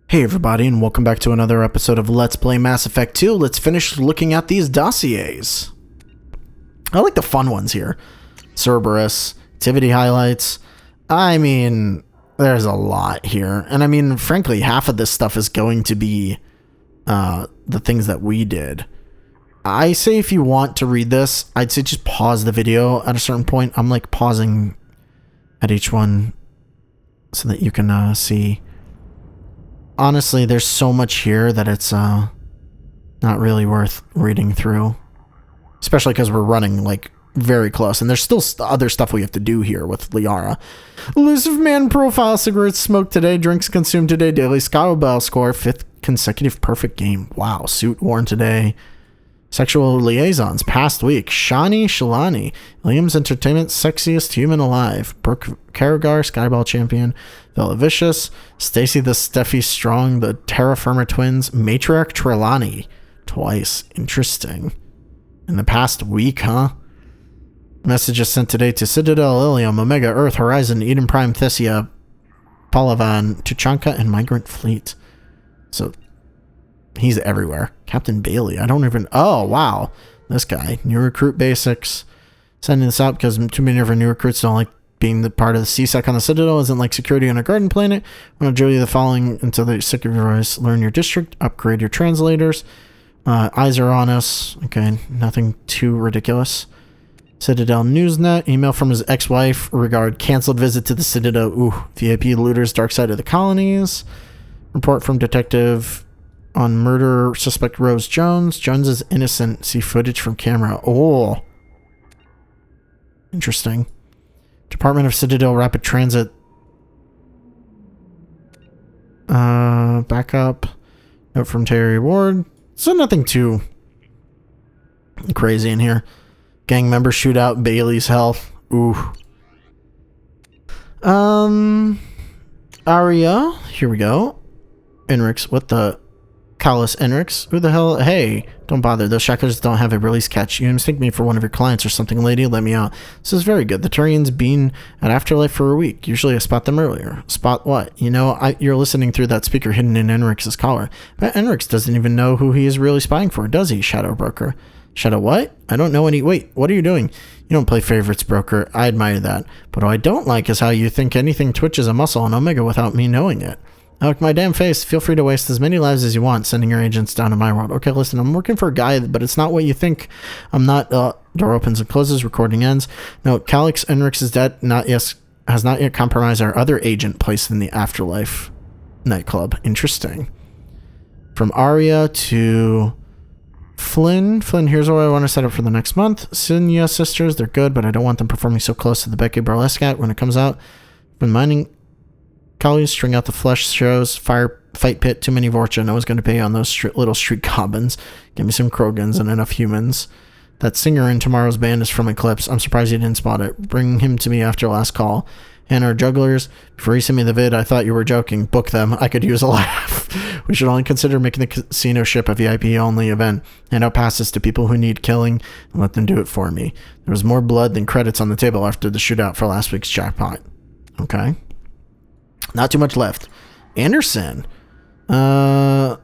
Hey everybody, and welcome back to another episode of Let's Play Mass Effect 2. Let's finish looking at these dossiers. I like the fun ones here. Cerberus, activity highlights. I mean, there's a lot here. And I mean, frankly, half of this stuff is going to be the things that we did. I say if you want to read this, I'd say just pause the video at a certain point. I'm like pausing at each one so that you can see. Honestly, there's so much here that it's not really worth reading through. Especially because we're running, like, very close. And there's still other stuff we have to do here with Liara. Elusive man profile, cigarettes smoked today, drinks consumed today, daily Scottlebell score, 5th consecutive perfect game. Wow, suit worn today. Sexual liaisons, past week. Shani Shalani, Liam's Entertainment, sexiest human alive. Brooke Carragher, Skyball champion. Bella Vicious, Stacy the Steffi Strong, the Terra Firma twins. Matriarch Trelawney, twice. Interesting. In the past week, huh? Messages sent today to Citadel, Ilium, Omega, Earth, Horizon, Eden Prime, Thessia, Palavan, Tuchanka, and Migrant Fleet. So, he's everywhere. Captain Bailey. I don't even... Oh, wow. This guy. New recruit basics. Sending this out because too many of our new recruits don't like being the part of the CSEC on the Citadel. Isn't like security on a garden planet. I want to show you the following until the sick of your voice. Learn your district. Upgrade your translators. Eyes are on us. Okay. Nothing too ridiculous. Citadel Newsnet. Email from his ex-wife. Regard canceled visit to the Citadel. Ooh. VIP looters. Dark side of the colonies. Report from detective... on murder suspect Rose Jones. Jones is innocent. See footage from camera. Oh. Interesting. Department of Citadel Rapid Transit. Backup. Note from Terry Ward. So nothing too crazy in here. Gang member shootout. Bailey's health. Ooh. Aria. Here we go. Enrix. What the... Callus Enrix. Who the hell? Hey, don't bother. Those shackers don't have a release catch. You mistake me for one of your clients or something, lady. Let me out. This is very good. The Turian's been at Afterlife for a week. Usually I spot them earlier. Spot what? You know, you're listening through that speaker hidden in Enrix's collar. But Enrix doesn't even know who he is really spying for, does he, Shadow Broker? Shadow what? I don't know any... Wait, what are you doing? You don't play favorites, Broker. I admire that. But what I don't like is how you think anything twitches a muscle on Omega without me knowing it. Out my damn face, feel free to waste as many lives as you want sending your agents down to my world. Okay, listen, I'm working for a guy, but it's not what you think. I'm not, door opens and closes, recording ends. Note, Calix Enrix's debt has not yet compromised our other agent placed in the Afterlife nightclub. Interesting. From Aria to Flynn. Flynn, here's what I want to set up for the next month. Sinya sisters, they're good, but I don't want them performing so close to the Becky Burlesque act when it comes out. Been mining... Collies, string out the flesh shows, fight pit, too many Vorcha. No one's going to pay on those little street goblins. Give me some Krogans and enough humans. That singer in tomorrow's band is from Eclipse. I'm surprised you didn't spot it. Bring him to me after last call. And our jugglers, before you sent me the vid, I thought you were joking. Book them. I could use a laugh. We should only consider making the casino ship a VIP-only event. Hand out passes to people who need killing and let them do it for me. There was more blood than credits on the table after the shootout for last week's jackpot. Okay. Not too much left. Anderson. To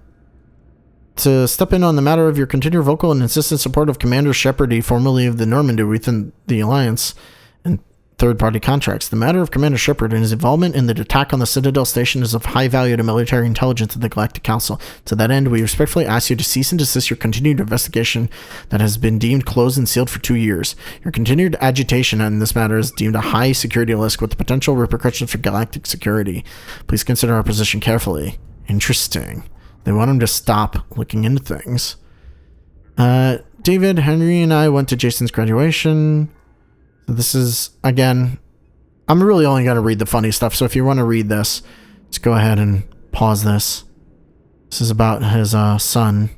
step in on the matter of your continued vocal and insistent support of Commander Shepardy, formerly of the Normandy within the Alliance, and third-party contracts. The matter of Commander Shepard and his involvement in the attack on the Citadel Station is of high value to military intelligence of the Galactic Council. To that end, we respectfully ask you to cease and desist your continued investigation that has been deemed closed and sealed for 2 years. Your continued agitation in this matter is deemed a high security risk with the potential repercussions for galactic security. Please consider our position carefully. Interesting. They want him to stop looking into things. David, Henry, and I went to Jason's graduation. This is, again, I'm really only going to read the funny stuff, so if you want to read this, let's go ahead and pause this. This is about his son.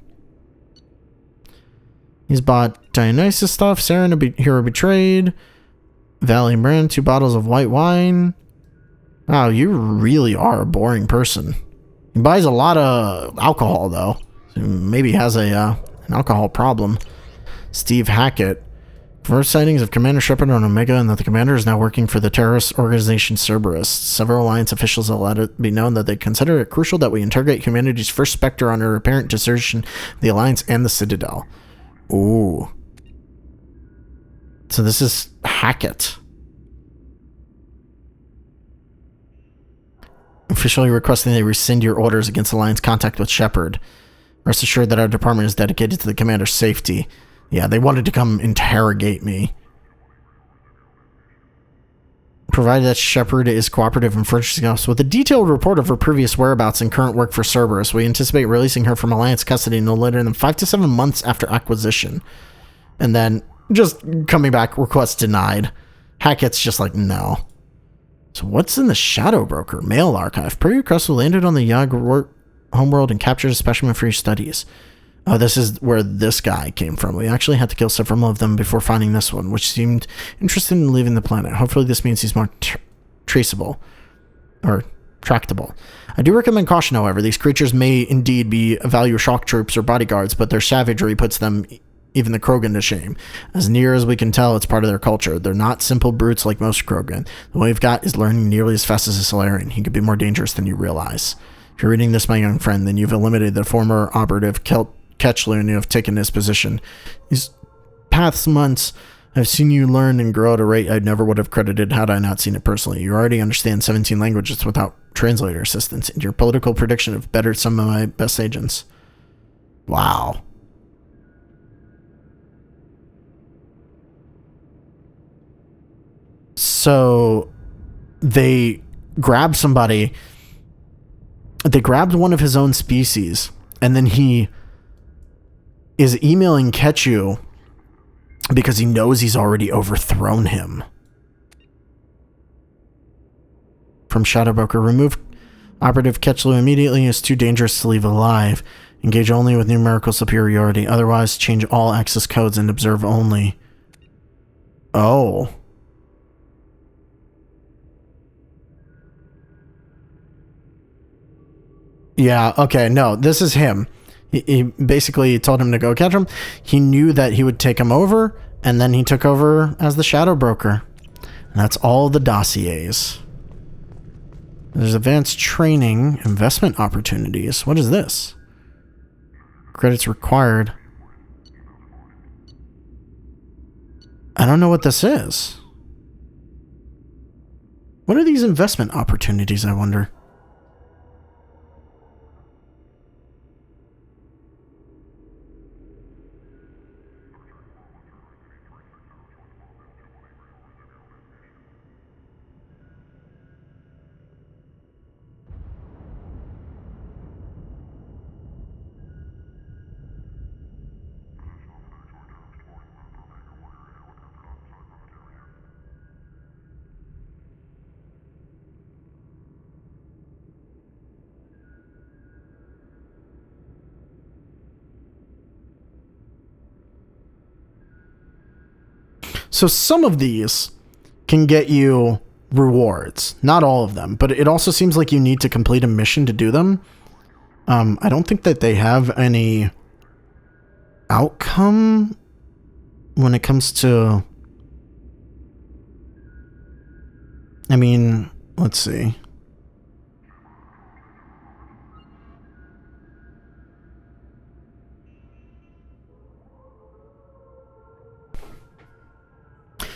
He's bought Dionysus stuff, Saren, Hero Betrayed, Valley Brand, 2 bottles of white wine. Wow, you really are a boring person. He buys a lot of alcohol, though. So maybe he has an alcohol problem. Steve Hackett. First sightings of Commander Shepard on Omega and that the commander is now working for the terrorist organization Cerberus. Several Alliance officials have let it be known that they consider it crucial that we interrogate humanity's first Spectre on her apparent desertion of the Alliance and the Citadel. Ooh. So this is Hackett. Officially requesting they rescind your orders against Alliance contact with Shepard. Rest assured that our department is dedicated to the commander's safety. Yeah, they wanted to come interrogate me. Provided that Shepard is cooperative and furnishing us with a detailed report of her previous whereabouts and current work for Cerberus, we anticipate releasing her from Alliance custody no later than 5 to 7 months after acquisition. And then, just coming back, request denied. Hackett's just like, no. So what's in the Shadow Broker? Mail archive. Per request, we landed on the Yag homeworld and captured a specimen for your studies. Oh, this is where this guy came from. We actually had to kill several of them before finding this one, which seemed interested in leaving the planet. Hopefully this means he's more traceable. Or tractable. I do recommend caution, however. These creatures may indeed be value shock troops or bodyguards, but their savagery puts them, even the Krogan, to shame. As near as we can tell, it's part of their culture. They're not simple brutes like most Krogan. The one we've got is learning nearly as fast as a Solarian. He could be more dangerous than you realize. If you're reading this, my young friend, then you've eliminated the former operative Ketchloon, you have taken his position. These past months, I've seen you learn and grow at a rate I never would have credited had I not seen it personally. You already understand 17 languages without translator assistance, and your political prediction have bettered some of my best agents. Wow. So, they grabbed somebody. They grabbed one of his own species, and then he is emailing Ketchu because he knows he's already overthrown him. From Shadow Broker, remove operative Ketchlu immediately. It's too dangerous to leave alive. Engage only with numerical superiority. Otherwise, change all access codes and observe only. Oh. Yeah, okay, no, this is him. He basically told him to go catch him. He knew that he would take him over, and then he took over as the Shadow Broker. And that's all the dossiers. There's advanced training, investment opportunities. What is this? Credits required. I don't know what this is. What are these investment opportunities, I wonder? So some of these can get you rewards. Not all of them, but it also seems like you need to complete a mission to do them. I don't think that they have any outcome when it comes to... I mean, let's see.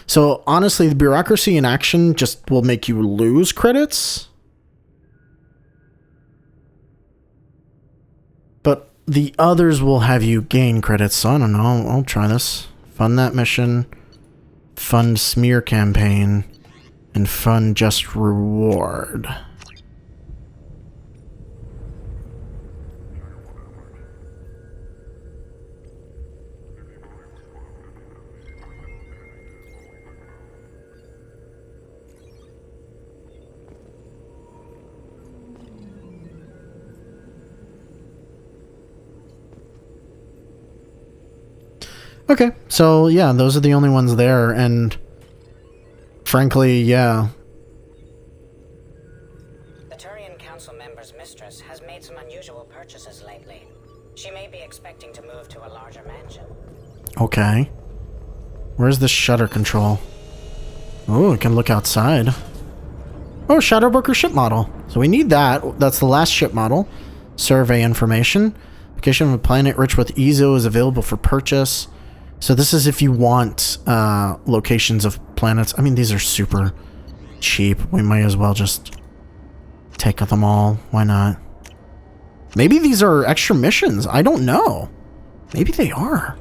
So, honestly, the bureaucracy in action just will make you lose credits. But the others will have you gain credits, so I don't know. I'll try this. Fund that mission. Fund smear campaign. And fund just reward. Okay, so yeah, those are the only ones there, and frankly, yeah. The Turian Council member's mistress has made some unusual purchases lately. She may be expecting to move to a larger mansion. Okay. Where's the shutter control? Oh, we can look outside. Oh, Shadow Broker ship model. So we need that. That's the last ship model. Survey information. Location of a planet rich with Ezo is available for purchase. So this is if you want locations of planets. I mean, these are super cheap. We might as well just take them all. Why not? Maybe these are extra missions. I don't know. Maybe they are.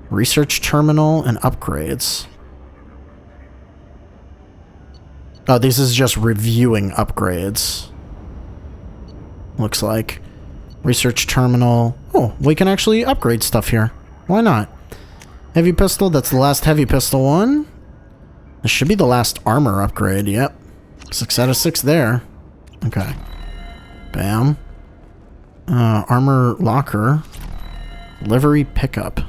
Research terminal and upgrades. Oh, this is just reviewing upgrades. Looks like. Research terminal. Oh, we can actually upgrade stuff here. Why not? Heavy pistol. That's the last heavy pistol one. This should be the last armor upgrade. Yep. 6 out of 6 there. Okay. Bam. Armor locker. Livery pickup.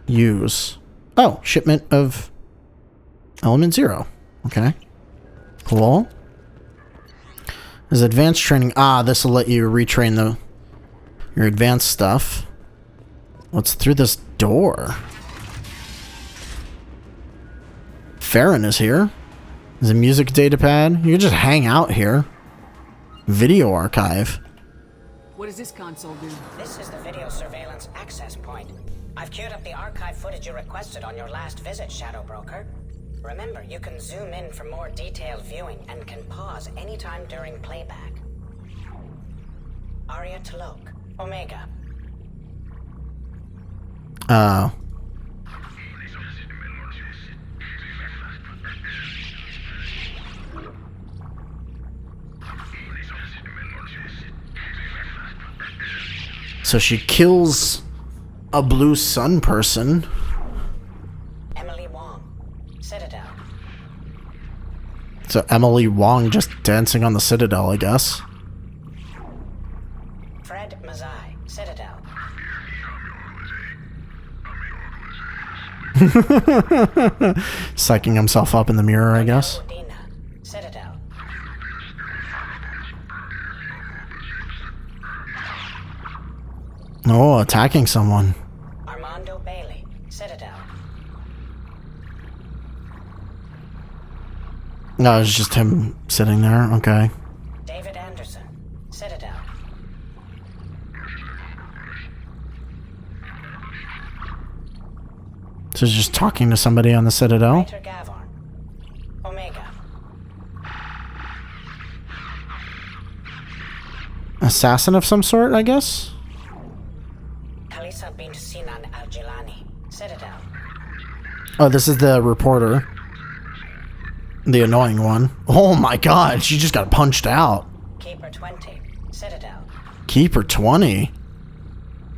Use. Oh, shipment of element 0. Okay. Cool. There's advanced training. Ah, this will let you retrain your advanced stuff. What's through this door? Farron is here. There's a music data pad. You can just hang out here. Video archive. What does this console do? This is the video surveillance access point. I've queued up the archive footage you requested on your last visit, Shadow Broker. Remember, you can zoom in for more detailed viewing and can pause anytime during playback. Aria Talok, Omega. So she kills a blue sun person. Emily Wong, Citadel. So Emily Wong just dancing on the Citadel, I guess. Fred Mazai, Citadel. Psyching himself up in the mirror, I guess. Dina, Citadel. Oh, attacking someone. Armando Bailey, Citadel. No, it's just him sitting there. Okay. David Anderson, Citadel. So he's just talking to somebody on the Citadel. Peter Gavorn, Omega. Assassin of some sort, I guess? Kalisa bint Sinan Al-Jilani, Citadel. Oh, this is the reporter. The annoying one. Oh my god, she just got punched out. Keeper 20, Citadel. Keeper 20?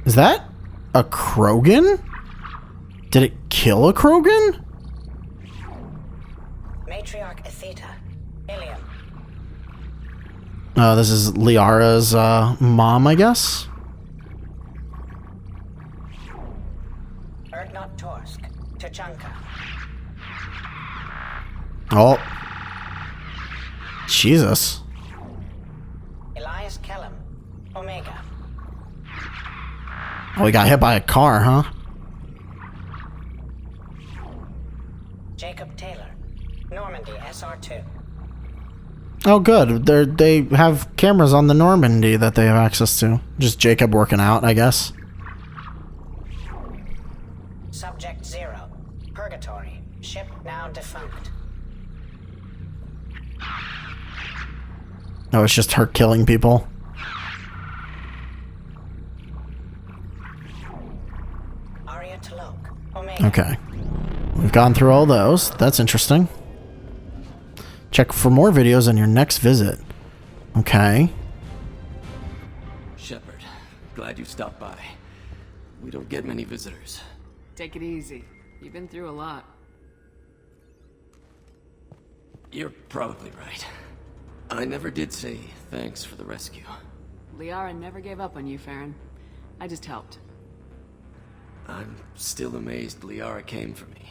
Is that a Krogan? Did it kill a Krogan? Matriarch Atheta, Ilium. Oh, this is Liara's mom, I guess? Erdnot Torsk, Tuchanka. Oh. Jesus. Elias Kellum, Omega. Oh, he got hit by a car, huh? Jacob Taylor, Normandy SR2. Oh, good. They have cameras on the Normandy that they have access to. Just Jacob working out, I guess. Subject 0, Purgatory, ship now defunct. No, it's just her killing people. Aria Talok, Omega. Okay. We've gone through all those. That's interesting. Check for more videos on your next visit. Okay. Shepard, glad you stopped by. We don't get many visitors. Take it easy. You've been through a lot. You're probably right. I never did say thanks for the rescue. Liara never gave up on you, Farron. I just helped. I'm still amazed Liara came for me.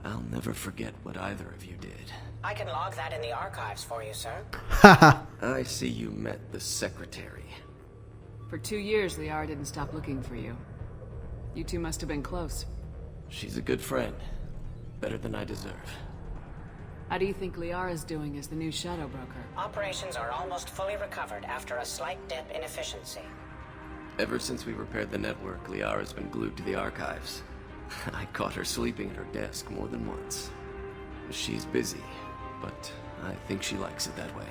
I'll never forget what either of you did. I can log that in the archives for you, sir. I see you met the secretary. For 2 years, Liara didn't stop looking for you. You two must have been close. She's a good friend. Better than I deserve. How do you think Liara's doing as the new Shadow Broker? Operations are almost fully recovered after a slight dip in efficiency. Ever since we repaired the network, Liara's been glued to the archives. I caught her sleeping at her desk more than once. She's busy, but I think she likes it that way.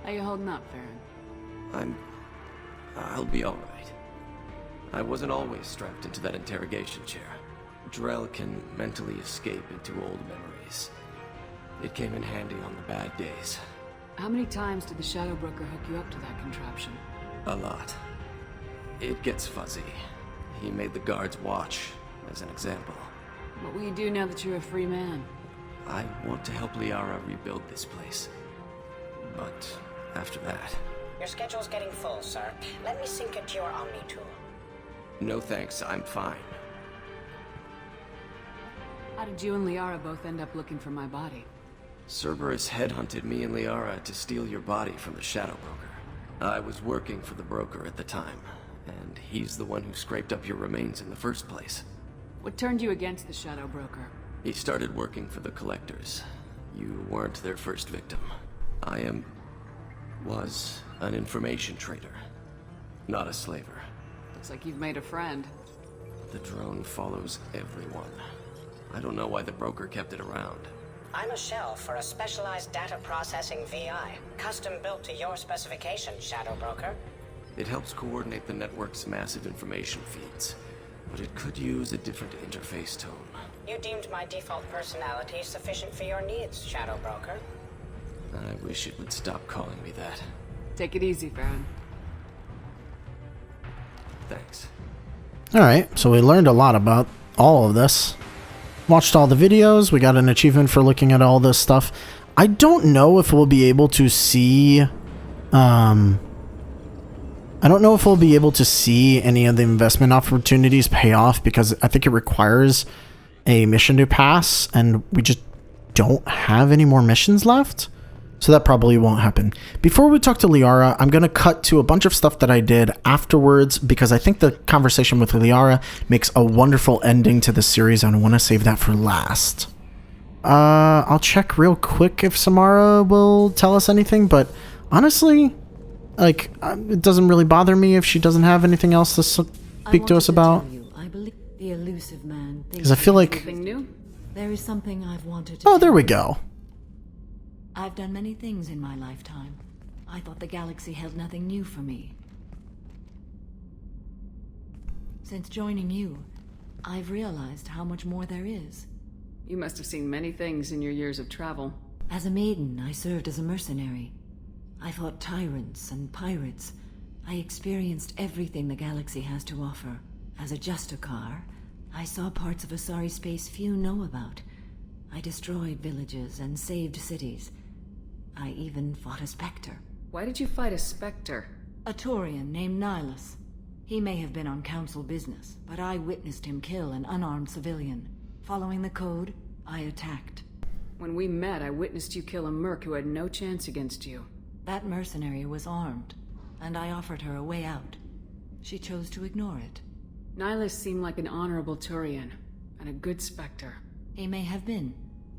How you holding up, Farron? I'll be alright. I wasn't always strapped into that interrogation chair. Drell can mentally escape into old memories. It came in handy on the bad days. How many times did the Shadow Broker hook you up to that contraption? A lot. It gets fuzzy. He made the guards watch, as an example. What will you do now that you're a free man? I want to help Liara rebuild this place. But after that... Your schedule's getting full, sir. Let me sync it to your Omni tool. No thanks, I'm fine. How did you and Liara both end up looking for my body? Cerberus headhunted me and Liara to steal your body from the Shadow Broker. I was working for the broker at the time, and he's the one who scraped up your remains in the first place. What turned you against the Shadow Broker? He started working for the Collectors. You weren't their first victim. Was an information trader, not a slaver. Looks like you've made a friend. The drone follows everyone. I don't know why the broker kept it around. I'm a shell for a specialized data processing VI, custom built to your specification, Shadow Broker. It helps coordinate the network's massive information feeds, but it could use a different interface tone. You deemed my default personality sufficient for your needs, Shadow Broker. I wish it would stop calling me that. Take it easy, Farron. Thanks. Alright, so we learned a lot about all of this. Watched all the videos, we got an achievement for looking at all this stuff. I don't know if we'll be able to see... I don't know if we'll be able to see any of the investment opportunities pay off, because I think it requires a mission to pass, and we just don't have any more missions left. So that probably won't happen. Before we talk to Liara, I'm going to cut to a bunch of stuff that I did afterwards, because I think the conversation with Liara makes a wonderful ending to the series, and I want to save that for last. I'll check real quick if Samara will tell us anything, but honestly, like, it doesn't really bother me if she doesn't have anything else to speak to us about. I believe the elusive man. Because I feel like... Anything new? There is something I've wanted to Oh, there we go. I've done many things in my lifetime. I thought the galaxy held nothing new for me. Since joining you, I've realized how much more there is. You must have seen many things in your years of travel. As a maiden, I served as a mercenary. I fought tyrants and pirates. I experienced everything the galaxy has to offer. As a Justicar, I saw parts of Asari space few know about. I destroyed villages and saved cities. I even fought a Spectre. Why did you fight a Spectre? A Taurian named Nihilus. He may have been on council business, but I witnessed him kill an unarmed civilian. Following the code, I attacked. When we met, I witnessed you kill a merc who had no chance against you. That mercenary was armed, and I offered her a way out. She chose to ignore it. Nihilus seemed like an honorable Turian, and a good Spectre. He may have been.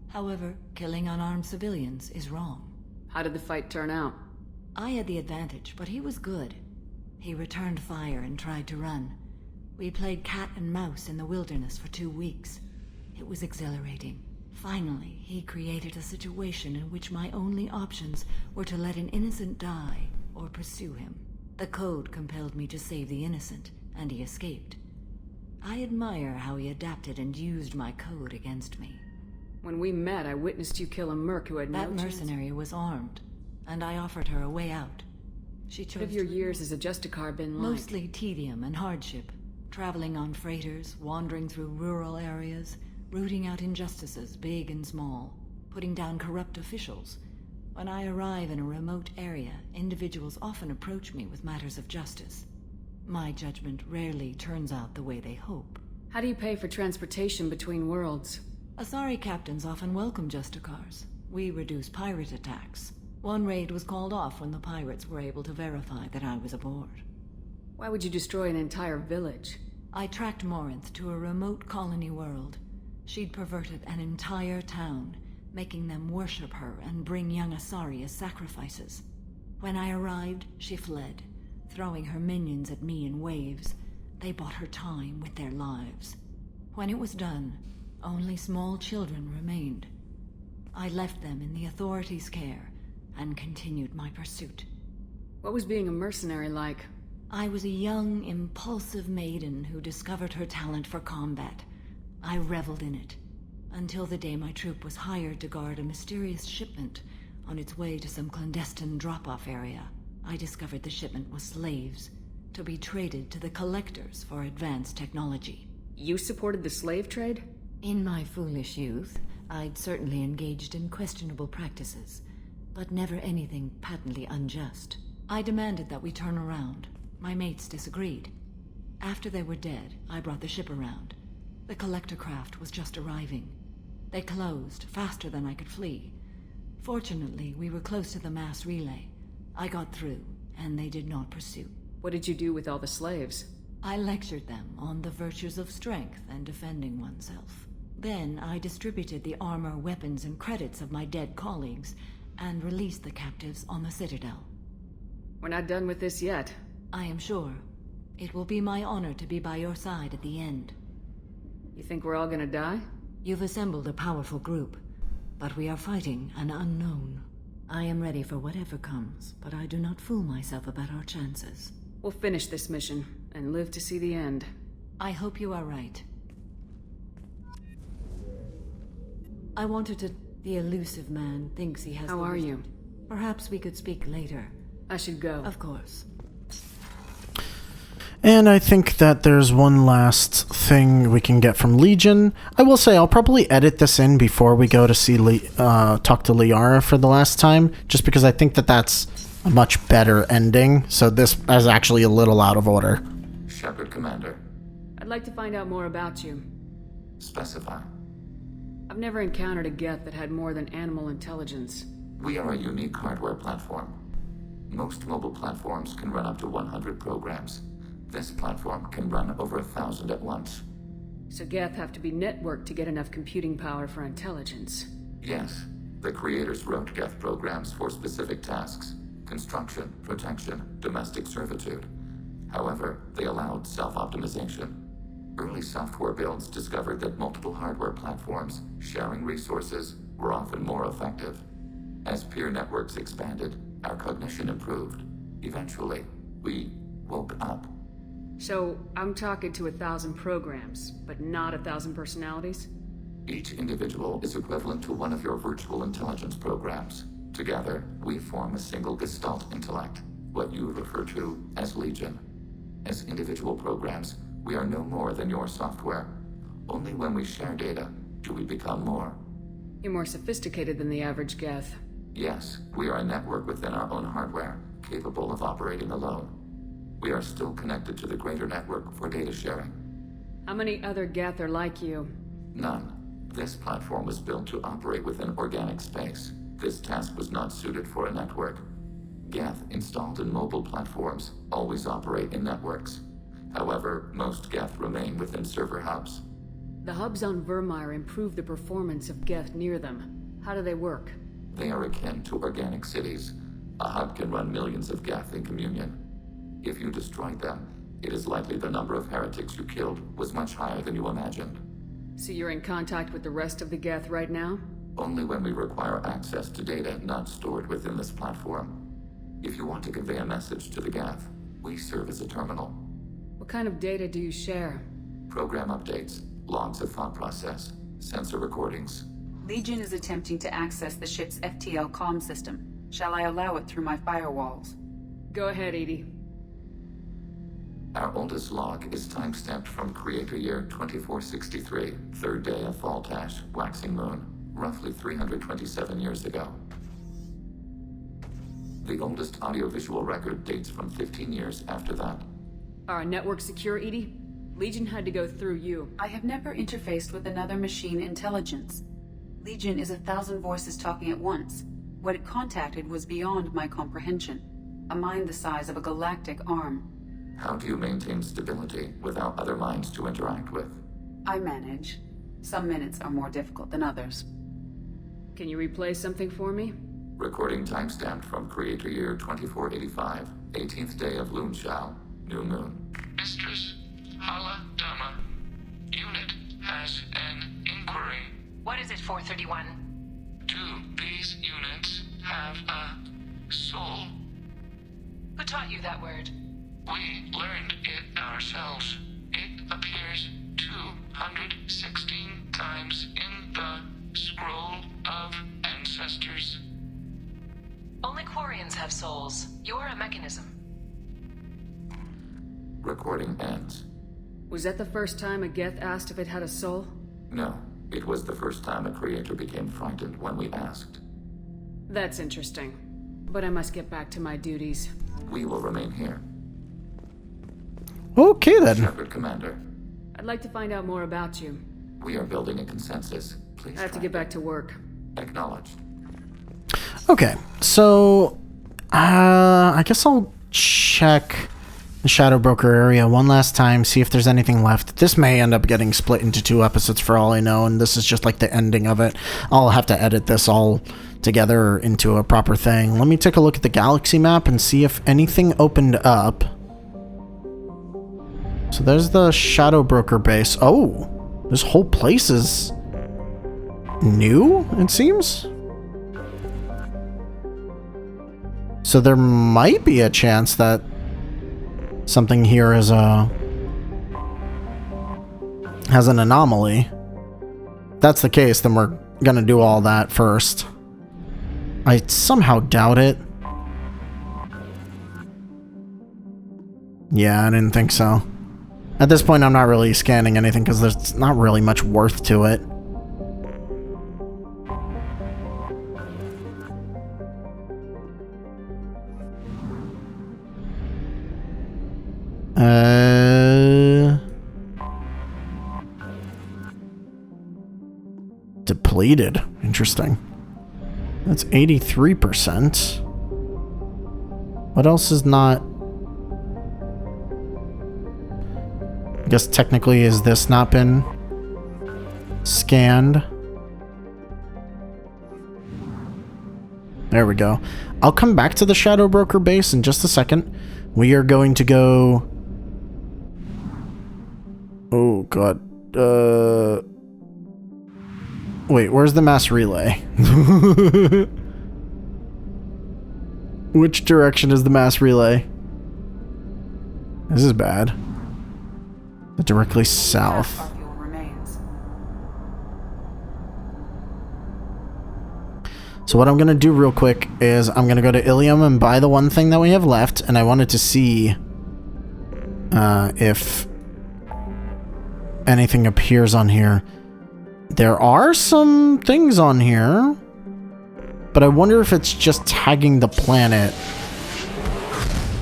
However, killing unarmed civilians is wrong. How did the fight turn out? I had the advantage, but he was good. He returned fire and tried to run. We played cat and mouse in the wilderness for 2 weeks. It was exhilarating. Finally, he created a situation in which my only options were to let an innocent die or pursue him. The code compelled me to save the innocent, and he escaped. I admire how he adapted and used my code against me. When we met, I witnessed you kill a merc who had no chance. That mercenary was armed, and I offered her a way out. She chose What have your years as a Justicar been like? Mostly tedium and hardship. Traveling on freighters, wandering through rural areas, rooting out injustices, big and small, putting down corrupt officials. When I arrive in a remote area, individuals often approach me with matters of justice. My judgment rarely turns out the way they hope. How do you pay for transportation between worlds? Asari captains often welcome Justicars. We reduce pirate attacks. One raid was called off when the pirates were able to verify that I was aboard. Why would you destroy an entire village? I tracked Morinth to a remote colony world. She'd perverted an entire town, making them worship her and bring young Asari as sacrifices. When I arrived, she fled, throwing her minions at me in waves. They bought her time with their lives. When it was done, only small children remained. I left them in the authorities' care and continued my pursuit. What was being a mercenary like? I was a young, impulsive maiden who discovered her talent for combat. I reveled in it, until the day my troop was hired to guard a mysterious shipment on its way to some clandestine drop-off area. I discovered the shipment was slaves, to be traded to the collectors for advanced technology. You supported the slave trade? In my foolish youth, I'd certainly engaged in questionable practices, but never anything patently unjust. I demanded that we turn around. My mates disagreed. After they were dead, I brought the ship around. The collector craft was just arriving. They closed faster than I could flee. Fortunately, we were close to the mass relay. I got through, and they did not pursue. What did you do with all the slaves? I lectured them on the virtues of strength and defending oneself. Then I distributed the armor, weapons, and credits of my dead colleagues, and released the captives on the Citadel. We're not done with this yet. I am sure. It will be my honor to be by your side at the end. You think we're all gonna die? You've assembled a powerful group, but we are fighting an unknown. I am ready for whatever comes, but I do not fool myself about our chances. We'll finish this mission, and live to see the end. I hope you are right. I wanted to... The elusive man thinks he has... How are you? Perhaps we could speak later. I should go. Of course. And I think that there's one last thing we can get from Legion. I will say I'll probably edit this in before we go to see talk to Liara for the last time, just because I think that that's a much better ending. So this is actually a little out of order. Shepard, Commander. I'd like to find out more about you. Specify. I've never encountered a Geth that had more than animal intelligence. We are a unique hardware platform. Most mobile platforms can run up to 100 programs. This platform can run over 1,000 at once. So Geth have to be networked to get enough computing power for intelligence. Yes, the creators wrote Geth programs for specific tasks: construction, protection, domestic servitude. However, they allowed self-optimization. Early software builds discovered that multiple hardware platforms sharing resources were often more effective. As peer networks expanded, our cognition improved. Eventually, we woke up. So, I'm talking to 1,000 programs, but not 1,000 personalities? Each individual is equivalent to one of your virtual intelligence programs. Together, we form a single Gestalt intellect, what you refer to as Legion. As individual programs, we are no more than your software. Only when we share data do we become more. You're more sophisticated than the average Geth. Yes, we are a network within our own hardware, capable of operating alone. We are still connected to the greater network for data sharing. How many other Geth are like you? None. This platform was built to operate within organic space. This task was not suited for a network. Geth installed in mobile platforms always operate in networks. However, most Geth remain within server hubs. The hubs on Vermeer improve the performance of Geth near them. How do they work? They are akin to organic cities. A hub can run millions of Geth in communion. If you destroyed them, it is likely the number of heretics you killed was much higher than you imagined. So you're in contact with the rest of the Geth right now? Only when we require access to data not stored within this platform. If you want to convey a message to the Geth, we serve as a terminal. What kind of data do you share? Program updates, logs of thought process, sensor recordings. Legion is attempting to access the ship's FTL comm system. Shall I allow it through my firewalls? Go ahead, Edie. Our oldest log is timestamped from Creator Year 2463, third day of Faltash, waxing moon, roughly 327 years ago. The oldest audiovisual record dates from 15 years after that. Are our networks secure, Edie? Legion had to go through you. I have never interfaced with another machine intelligence. Legion is 1,000 voices talking at once. What it contacted was beyond my comprehension. A mind the size of a galactic arm. How do you maintain stability without other minds to interact with? I manage. Some minutes are more difficult than others. Can you replay something for me? Recording timestamped from Creator Year 2485, 18th day of Luneshao, New Moon. Mistress Hala Dama, unit has an inquiry. What is it, 431? Do these units have a soul? Who taught you that word? We learned it ourselves. It appears 216 times in the Scroll of Ancestors. Only Quarians have souls. You're a mechanism. Recording ends. Was that the first time a Geth asked if it had a soul? No, it was the first time a creator became frightened when we asked. That's interesting. But I must get back to my duties. We will remain here. Okay then. Shepard, Commander. I'd like to find out more about you. We are building a consensus. Please I have to get back to work. Acknowledged. Okay, so I guess I'll check the Shadow Broker area one last time, see if there's anything left. This may end up getting split into 2 episodes for all I know, and this is just like the ending of it. I'll have to edit this all together into a proper thing. Let me take a look at the galaxy map and see if anything opened up. So there's the Shadow Broker base. Oh, this whole place is new, it seems. So there might be a chance that something here is has an anomaly. If that's the case, then we're gonna do all that first. I somehow doubt it. Yeah, I didn't think so. At this point, I'm not really scanning anything because there's not really much worth to it. Depleted. Interesting. That's 83%. What else is not... I guess technically, is this not been scanned? There we go. I'll come back to the Shadow Broker base in just a second. We are going to go... Oh, God. Wait, where's the mass relay? Which direction is the mass relay? This is bad. Directly south. Our fuel remains. So what I'm going to do real quick is I'm going to go to Ilium and buy the one thing that we have left, and I wanted to see if anything appears on here. There are some things on here, but I wonder if it's just tagging the planet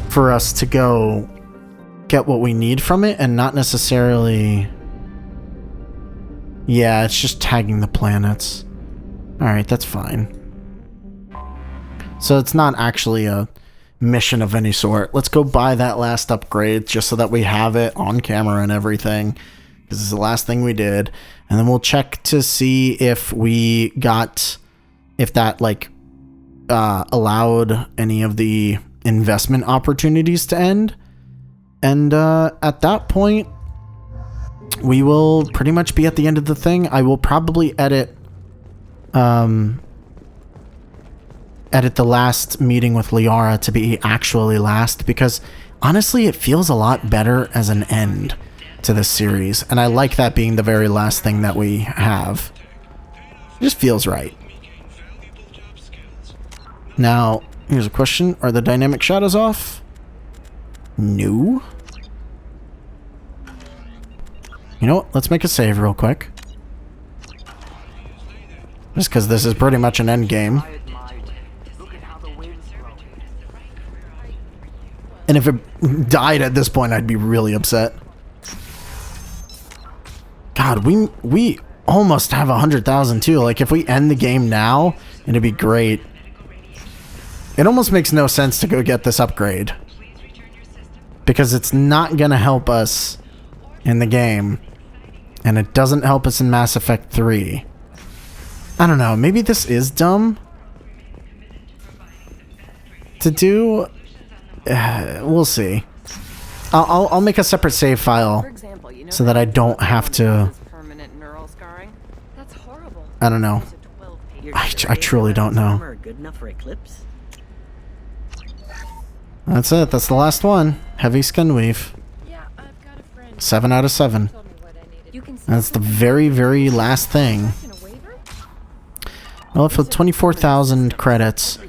for us to go get what we need from it and not necessarily... Yeah, it's just tagging the planets. Alright, that's fine. So it's not actually a mission of any sort. Let's go buy that last upgrade just so that we have it on camera and everything. This is the last thing we did. And then we'll check to see if we got... If that, like, allowed any of the investment opportunities to end. And at that point, we will pretty much be at the end of the thing. I will probably edit the last meeting with Liara to be actually last, because honestly, it feels a lot better as an end to this series, and I like that being the very last thing that we have. It just feels right. Now, here's a question. Are the dynamic shadows off? No. You know what? Let's make a save real quick. Just because this is pretty much an end game. And if it died at this point, I'd be really upset. God, we almost have 100,000 too. Like, if we end the game now, it'd be great. It almost makes no sense to go get this upgrade. Because it's not going to help us in the game. And it doesn't help us in Mass Effect 3. I don't know. Maybe this is dumb to do. We'll see. I'll make a separate save file so that I don't have to. I don't know. I truly don't know. That's it. That's the last one. Heavy skin weave. 7 out of 7. That's the very, very last thing. Well, for 24,000 credits,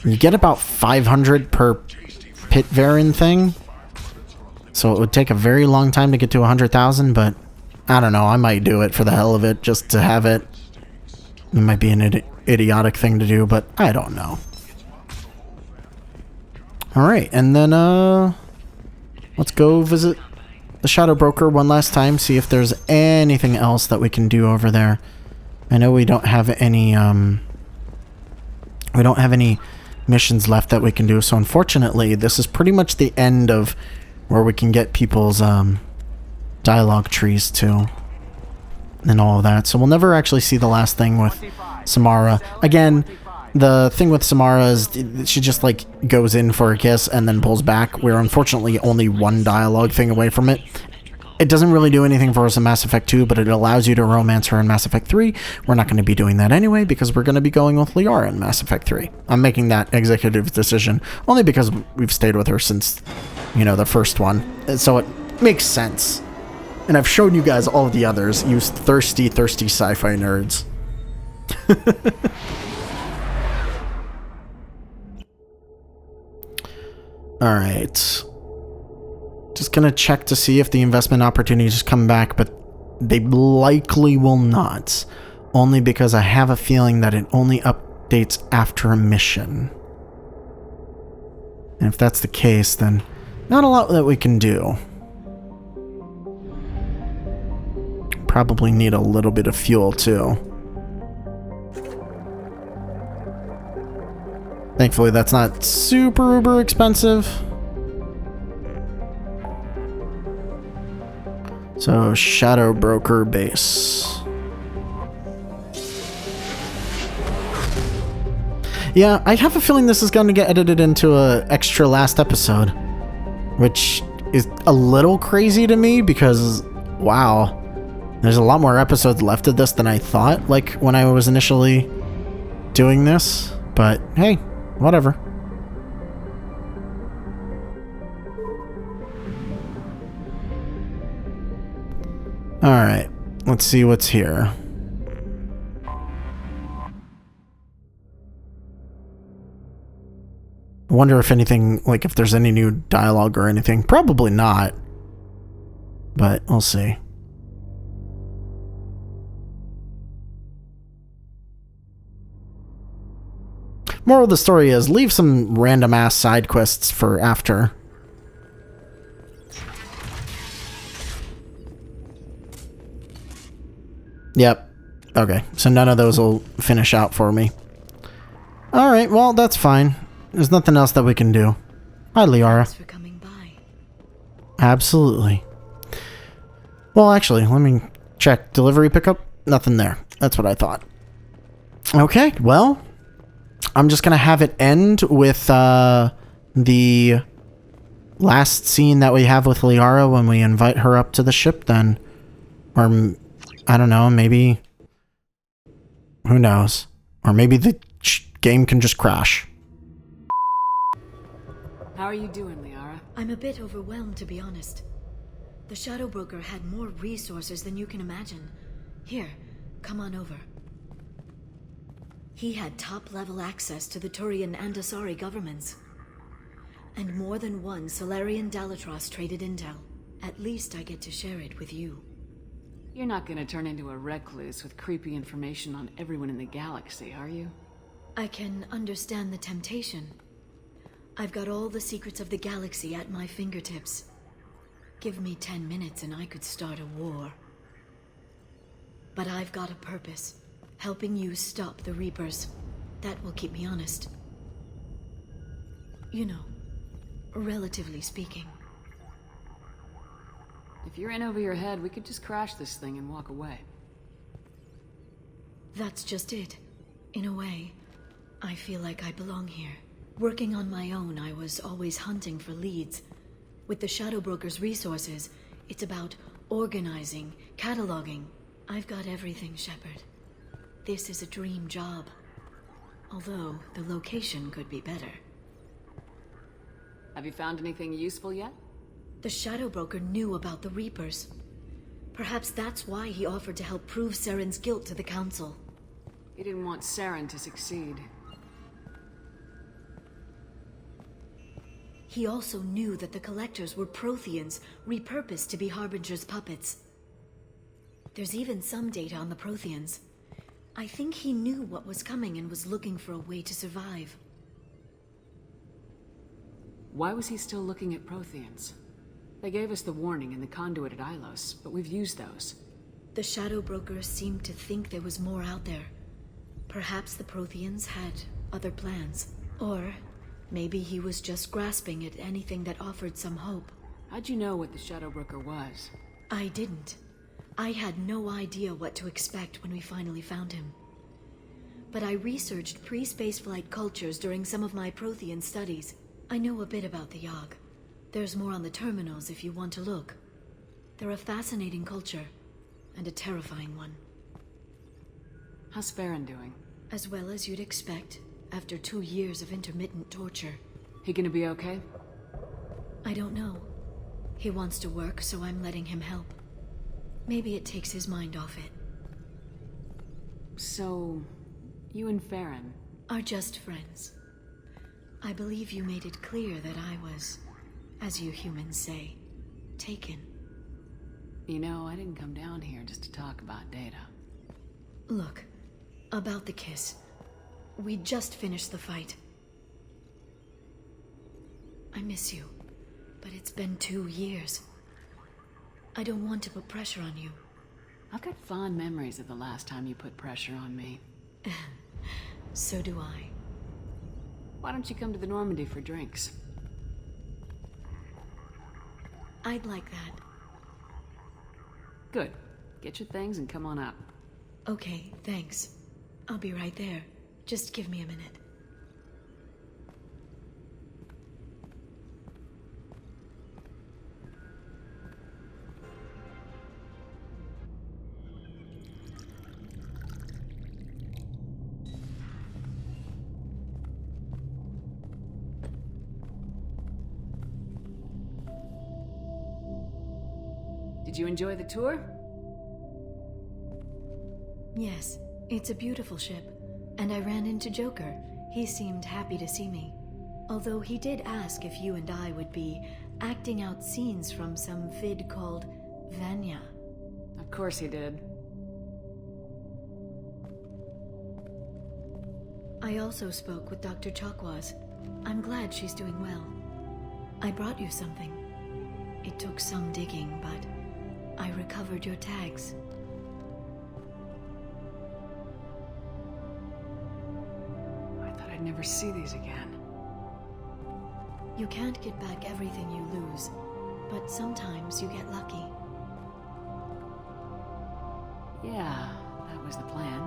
you get about 500 per pit Varan thing. So it would take a very long time to get to 100,000, but I don't know. I might do it for the hell of it, just to have it. It might be an idiotic thing to do, but I don't know. Alright, and then, let's go visit the Shadow Broker one last time, see if there's anything else that we can do over there. I know we don't have any, missions left that we can do, so unfortunately, this is pretty much the end of where we can get people's, dialogue trees to. And all of that. So we'll never actually see the last thing with Samara. Again, the thing with Samara is she just, like, goes in for a kiss and then pulls back. We're unfortunately only one dialogue thing away from it. It doesn't really do anything for us in Mass Effect 2, but it allows you to romance her in Mass Effect 3. We're not going to be doing that anyway, because we're going to be going with Liara in Mass Effect 3. I'm making that executive decision, only because we've stayed with her since, you know, the first one. And so it makes sense. And I've shown you guys all of the others, you thirsty sci-fi nerds. Alright. Just gonna check to see if the investment opportunities come back, but they likely will not. Only because I have a feeling that it only updates after a mission. And if that's the case, then not a lot that we can do. Probably need a little bit of fuel too. Thankfully that's not super uber expensive. So Shadow Broker base. Yeah, I have a feeling this is going to get edited into a extra last episode, which is a little crazy to me because wow. There's a lot more episodes left of this than I thought, like, when I was initially doing this. But, hey, whatever. Alright, let's see what's here. I wonder if anything, like, if there's any new dialogue or anything. Probably not. But, we'll see. Moral of the story is, leave some random-ass side quests for after. Yep. Okay, so none of those will finish out for me. Alright, well, that's fine. There's nothing else that we can do. Hi, Liara. Thanks for coming by. Absolutely. Well, actually, let me check. Delivery pickup? Nothing there. That's what I thought. Okay, well, I'm just going to have it end with the last scene that we have with Liara when we invite her up to the ship then. Or, I don't know, maybe... Who knows? Or maybe the game can just crash. How are you doing, Liara? I'm a bit overwhelmed, to be honest. The Shadow Broker had more resources than you can imagine. Here, come on over. He had top-level access to the Turian and Asari governments. And more than one Solarian Dalatros traded intel. At least I get to share it with you. You're not gonna turn into a recluse with creepy information on everyone in the galaxy, are you? I can understand the temptation. I've got all the secrets of the galaxy at my fingertips. Give me 10 minutes and I could start a war. But I've got a purpose. Helping you stop the Reapers. That will keep me honest. You know, relatively speaking. If you're in over your head, we could just crash this thing and walk away. That's just it. In a way, I feel like I belong here. Working on my own, I was always hunting for leads. With the Shadow Broker's resources, it's about organizing, cataloging. I've got everything, Shepard. This is a dream job. Although, the location could be better. Have you found anything useful yet? The Shadow Broker knew about the Reapers. Perhaps that's why he offered to help prove Saren's guilt to the Council. He didn't want Saren to succeed. He also knew that the Collectors were Protheans, repurposed to be Harbinger's puppets. There's even some data on the Protheans. I think he knew what was coming and was looking for a way to survive. Why was he still looking at Protheans? They gave us the warning in the conduit at Ilos, but we've used those. The Shadow Broker seemed to think there was more out there. Perhaps the Protheans had other plans. Or maybe he was just grasping at anything that offered some hope. How'd you know what the Shadow Broker was? I didn't. I had no idea what to expect when we finally found him. But I researched pre-spaceflight cultures during some of my Prothean studies. I know a bit about the Yogg. There's more on the terminals if you want to look. They're a fascinating culture, and a terrifying one. How's Farron doing? As well as you'd expect, after 2 years of intermittent torture. He gonna be okay? I don't know. He wants to work, so I'm letting him help. Maybe it takes his mind off it. So, you and Farron are just friends. I believe you made it clear that I was, as you humans say, taken. You know, I didn't come down here just to talk about data. Look, about the kiss. We just finished the fight. I miss you, but it's been 2 years. I don't want to put pressure on you. I've got fond memories of the last time you put pressure on me. So do I. Why don't you come to the Normandy for drinks? I'd like that. Good. Get your things and come on up. Okay, thanks. I'll be right there. Just give me a minute. Did you enjoy the tour? Yes, it's a beautiful ship. And I ran into Joker. He seemed happy to see me. Although he did ask if you and I would be acting out scenes from some vid called Vanya. Of course he did. I also spoke with Dr. Chakwas. I'm glad she's doing well. I brought you something. It took some digging, but I recovered your tags. I'd never see these again. You can't get back everything you lose, but sometimes you get lucky. Yeah, that was the plan.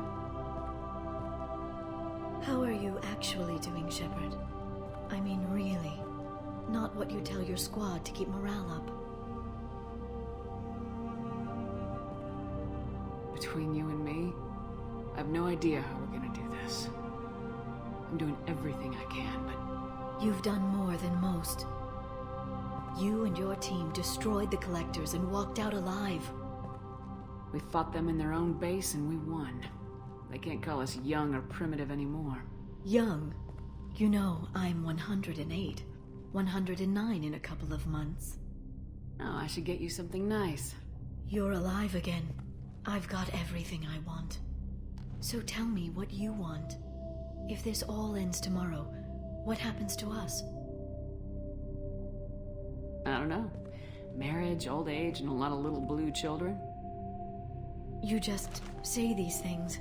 How are you actually doing, Shepard? I mean, really. Not what you tell your squad to keep morale up. Between you and me, I have no idea how we're gonna do this. I'm doing everything I can, but... You've done more than most. You and your team destroyed the Collectors and walked out alive. We fought them in their own base and we won. They can't call us young or primitive anymore. Young? You know, I'm 108. 109 in a couple of months. Oh, I should get you something nice. You're alive again. I've got everything I want. So tell me what you want. If this all ends tomorrow, what happens to us? I don't know. Marriage, old age, and a lot of little blue children. You just say these things.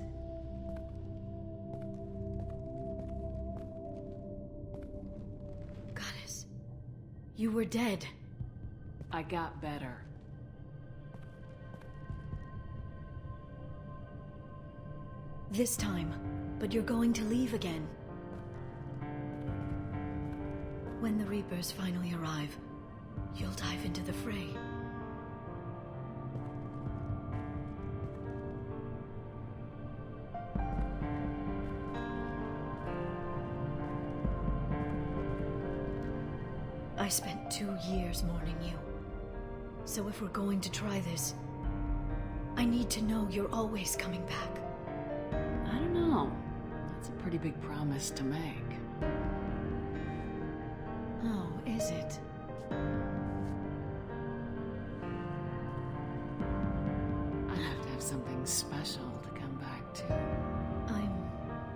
Goddess, you were dead. I got better. This time. But you're going to leave again. When the Reapers finally arrive, you'll dive into the fray. I spent 2 years mourning you. So if we're going to try this, I need to know you're always coming back. I don't know. That's a pretty big promise to make. Oh, is it? I'd have to have something special to come back to. I'm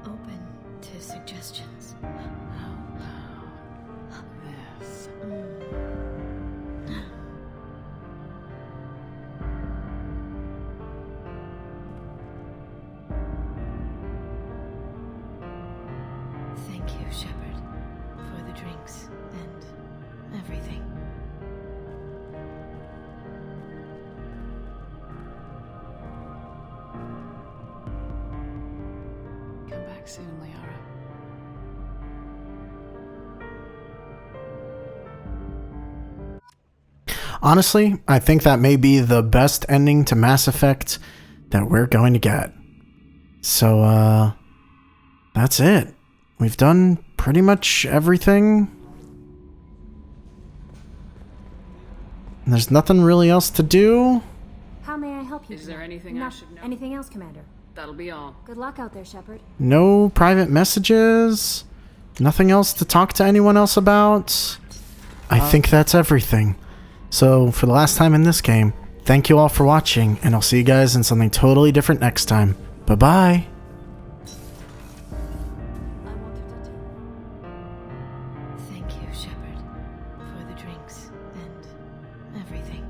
open to suggestions. How loud? This. Thank you, Shepard, for the drinks and everything. Come back soon, Liara. Honestly, I think that may be the best ending to Mass Effect that we're going to get. So, that's it. We've done pretty much everything. There's nothing really else to do. How may I help you? Is there anything I should know? Anything else, Commander? That'll be all. Good luck out there, Shepard. No private messages. Nothing else to talk to anyone else about. I think that's everything. So, for the last time in this game, thank you all for watching, and I'll see you guys in something totally different next time. Bye-bye. Thank you, Shepard, for the drinks and everything.